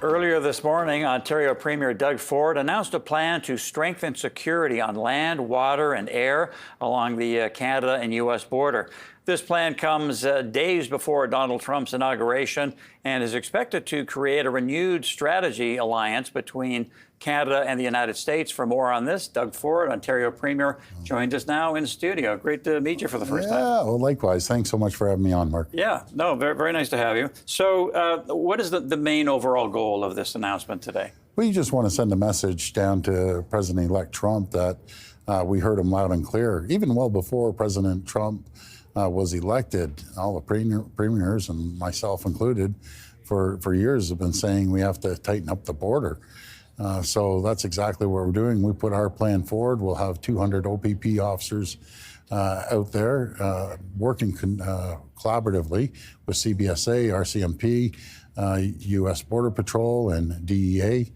Earlier this morning, Ontario Premier Doug Ford announced a plan to strengthen security on land, water, and air along the Canada and U.S. border. This plan comes days before Donald Trump's inauguration and is expected to create a renewed strategy alliance between Canada and the United States. For more on this, Doug Ford, Ontario Premier, joins us now in studio. Great to meet you for the first time. Yeah, well, likewise. Thanks so much for having me on, Mark. Yeah, no, very, very nice to have you. So what is the main overall goal of this announcement today? We just want to send a message down to President-elect Trump that we heard him loud and clear. Even well before President Trump was elected, all the premiers, and myself included, for years have been saying we have to tighten up the border. So that's exactly what we're doing. We put our plan forward. We'll have 200 OPP officers out there working collaboratively with CBSA, RCMP, U.S. Border Patrol, and DEA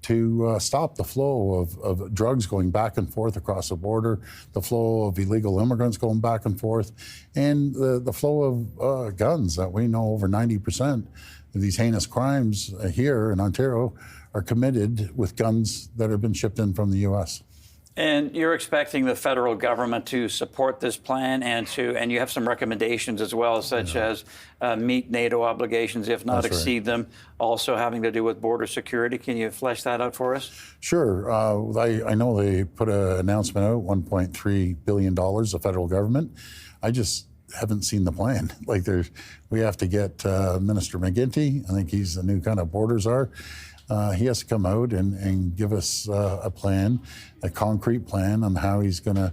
to stop the flow of drugs going back and forth across the border, the flow of illegal immigrants going back and forth, and the flow of guns that we know over 90% of these heinous crimes here in Ontario are committed with guns that have been shipped in from the U.S. And you're expecting the federal government to support this plan and you have some recommendations as well, such as meet NATO obligations, if not exceed them, also having to do with border security. Can you flesh that out for us? Sure. I know they put an announcement out, $1.3 billion, the federal government. I just haven't seen the plan. We have to get Minister McGuinty. I think he's the new kind of border czar. He has to come out and give us a plan, a concrete plan on how he's going to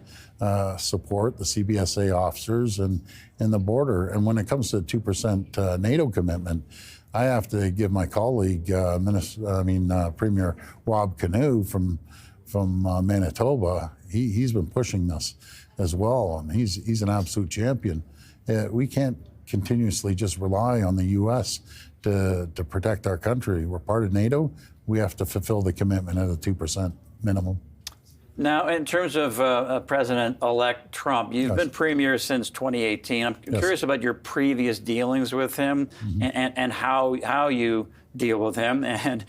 support the CBSA officers and the border. And when it comes to the 2% NATO commitment, I have to give my colleague, Premier Rob Canoe from Manitoba. He's been pushing this as well, and he's an absolute champion. We can't continuously just rely on the U.S. to protect our country. We're part of NATO. We have to fulfill the commitment at a 2% minimum. Now, in terms of President-elect Trump, you've been premier since 2018. I'm curious about your previous dealings with him and how you deal with him, and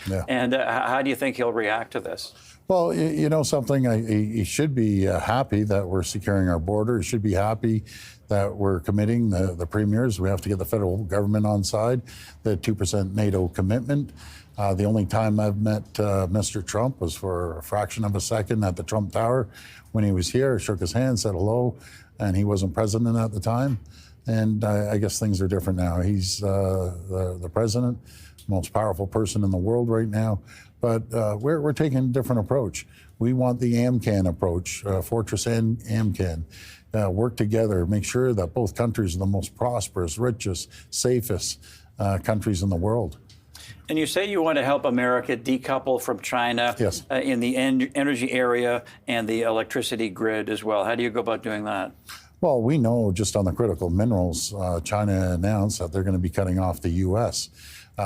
how do you think he'll react to this? Well, you know something, he should be happy that we're securing our border. He should be happy that we're committing the premiers. We have to get the federal government on side, the 2% NATO commitment. The only time I've met Mr. Trump was for a fraction of a second at the Trump Tower when he was here, shook his hand, said hello, and he wasn't president at the time. And I guess things are different now. He's the president, most powerful person in the world right now. But we're taking a different approach. We want the AMCAN approach, Fortress and AMCAN. Work together, make sure that both countries are the most prosperous, richest, safest countries in the world. And you say you want to help America decouple from China in the energy area and the electricity grid as well. How do you go about doing that? Well, we know just on the critical minerals, China announced that they're going to be cutting off the U.S.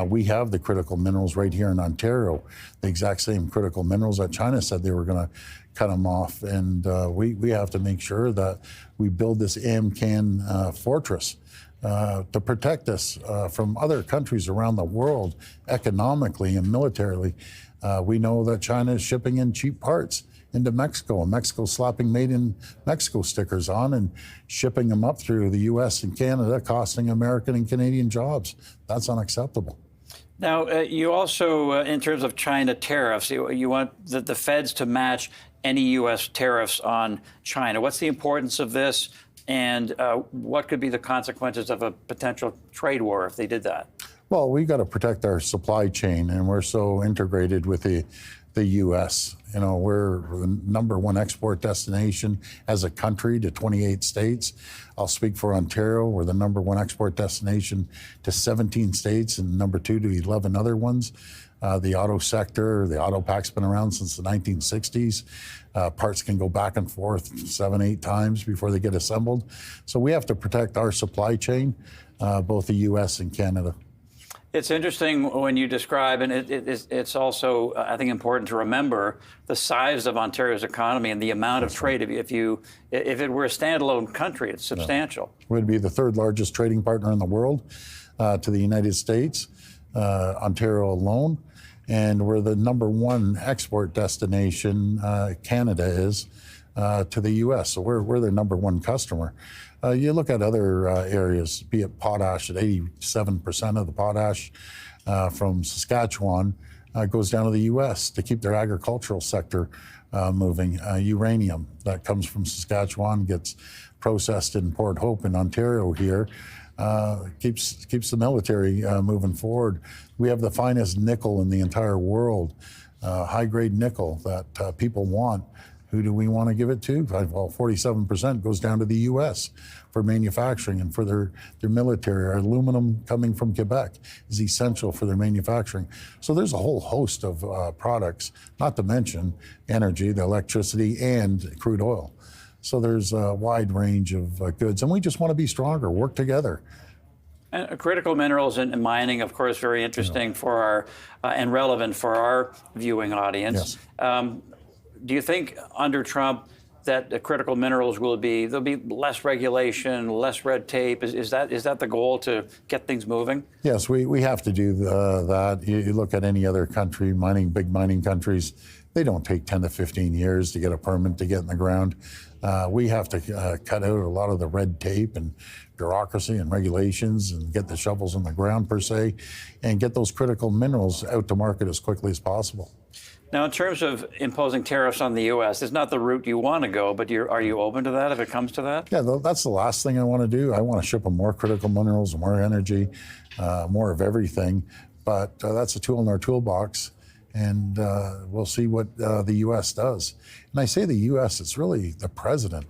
We have the critical minerals right here in Ontario, the exact same critical minerals that China said they were going to cut them off. And we have to make sure that we build this AMCAN fortress to protect us from other countries around the world economically and militarily. We know that China is shipping in cheap parts into Mexico, and Mexico slapping Made in Mexico stickers on and shipping them up through the U.S. and Canada, costing American and Canadian jobs. That's unacceptable. Now, you also, in terms of China tariffs, you want the feds to match any U.S. tariffs on China. What's the importance of this, and what could be the consequences of a potential trade war if they did that? Well, we got to protect our supply chain, and we're so integrated with the U.S. You know, we're the #1 export destination as a country to 28 states. I'll speak for Ontario. We're the #1 export destination to 17 states and #2 to 11 other ones. The auto sector, the auto pack's been around since the 1960s. Parts can go back and forth 7, 8 times before they get assembled. So we have to protect our supply chain, both the U.S. and Canada. It's interesting when you describe, and it's also, I think, important to remember the size of Ontario's economy and the amount of trade. If it were a standalone country, it's substantial. We'd be the 3rd largest trading partner in the world to the United States. Ontario alone. And we're the #1 export destination, Canada is, to the U.S. So we're their #1 customer. You look at other areas, be it potash, at 87% of the potash from Saskatchewan goes down to the U.S. to keep their agricultural sector moving. Uranium that comes from Saskatchewan gets processed in Port Hope in Ontario here. Keeps the military moving forward. We have the finest nickel in the entire world, high-grade nickel that people want. Who do we want to give it to? Well, 47% goes down to the U.S. for manufacturing and for their military. Our aluminum coming from Quebec is essential for their manufacturing. So there's a whole host of products, not to mention energy, the electricity, and crude oil. So there's a wide range of goods, and we just want to be stronger, work together. And critical minerals and mining, of course, very interesting for our and relevant for our viewing audience. Yes. Do you think under Trump that the critical minerals there'll be less regulation, less red tape? Is that the goal, to get things moving? Yes, we have to do that. You look at any other country, big mining countries, they don't take 10 to 15 years to get a permit to get in the ground. We have to cut out a lot of the red tape and bureaucracy and regulations and get the shovels in the ground, per se, and get those critical minerals out to market as quickly as possible. Now, in terms of imposing tariffs on the U.S., it's not the route you want to go, but are you open to that if it comes to that? Yeah, that's the last thing I want to do. I want to ship them more critical minerals, more energy, more of everything. But that's a tool in our toolbox, and we'll see what the U.S. does. And I say the U.S., it's really the president.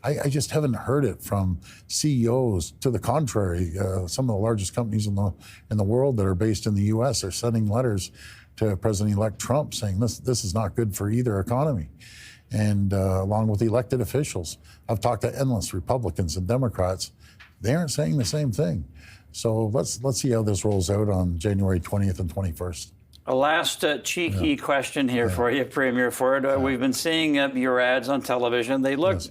I just haven't heard it from CEOs. To the contrary, some of the largest companies in the world that are based in the U.S. are sending letters to President-elect Trump saying this is not good for either economy, and along with elected officials. I've talked to endless Republicans and Democrats. They aren't saying the same thing. So let's see how this rolls out on January 20th and 21st. A last cheeky question here for you, Premier Ford. We've been seeing your ads on television. They look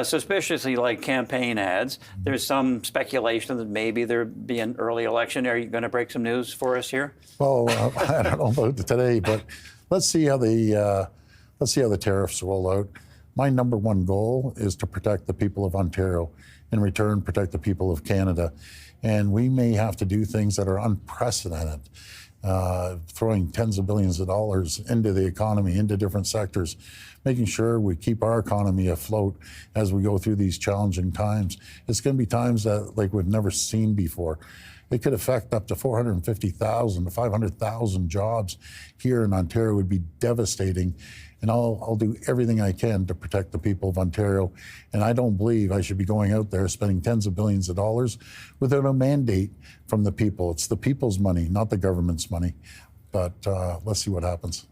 suspiciously like campaign ads. There's some speculation that maybe there'd be an early election. Are you going to break some news for us here? Well, I don't know about today, but let's see how the tariffs roll out. My #1 goal is to protect the people of Ontario. In return, protect the people of Canada. And we may have to do things that are unprecedented. Throwing tens of billions of dollars into the economy, into different sectors, making sure we keep our economy afloat as we go through these challenging times. It's going to be times that like we've never seen before. It could affect up to 450,000 to 500,000 jobs here in Ontario. It would be devastating. And I'll do everything I can to protect the people of Ontario. And I don't believe I should be going out there spending tens of billions of dollars without a mandate from the people. It's the people's money, not the government's money. But let's see what happens.